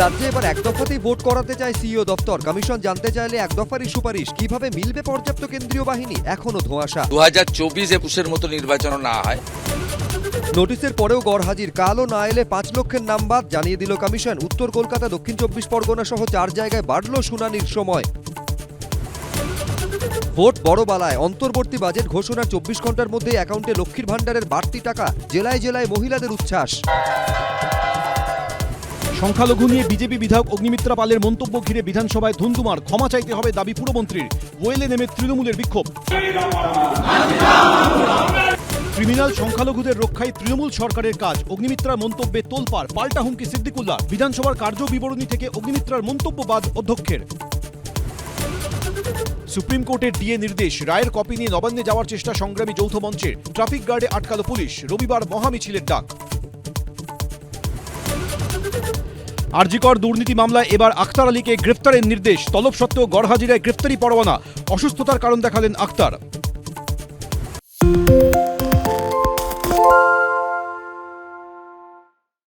রাজ্যে এবার এক দফাতেই ভোট করাতে চায় সিইও দপ্তর। কমিশন জানতে চাইলে এক দফারই সুপারিশ। কিভাবে মিলবে পর্যাপ্ত কেন্দ্রীয় বাহিনী, এখনো ধোঁয়াশা। 2024-21 মতো নির্বাচন না হয়। নোটিশের পরেও গড়হাজির। কালও না এলে 5 লক্ষের নাম বাদ, জানিয়ে দিল কমিশন। উত্তর কলকাতা, দক্ষিণ 24 পরগনা সহ 4 জায়গায় বাড়ল শুনানির সময়। ভোট বড়বালায়। অন্তর্বর্তী বাজেট ঘোষণার 24 ঘন্টার মধ্যে অ্যাকাউন্টে লক্ষ্মীর ভাণ্ডারের বাড়তি টাকা। জেলায় জেলায় মহিলাদের উচ্ছ্বাস। সংখ্যালঘু নিয়ে বিজেপি বিধায়ক অগ্নিমিত্রা পালের মন্তব্য ঘিরে বিধানসভায় ধুন্ধুমার। ক্ষমা চাইতে হবে দাবি পুরমন্ত্রীর। ওয়েলে নেমে তৃণমূলের বিক্ষোভ। ক্রিমিনাল সংখ্যালঘুদের রক্ষায় তৃণমূল সরকারের কাজ। অগ্নিমিত্রার মন্তব্যে তোলপাড়। পাল্টা হুমকি সিদ্দিকুল্লাহ। বিধানসভার কার্য বিবরণী থেকে অগ্নিমিত্রার মন্তব্য বাদ অধ্যক্ষের। সুপ্রিম কোর্টের ডিএ নির্দেশ। রায়ের কপি নিয়ে নবান্নে যাওয়ার চেষ্টা সংগ্রামী যৌথ মঞ্চের। ট্রাফিক গার্ডে আটকালো পুলিশ। রবিবার মহামিছিলের ডাক। আরজিকর দুর্নীতি মামলায় এবার আখতার আলীকে গ্রেফতারের নির্দেশ। তলব সত্ত্বেও গড়হাজিরায় গ্রেফতারি পরোয়ানা। অসুস্থতার কারণ দেখালেন আখতার।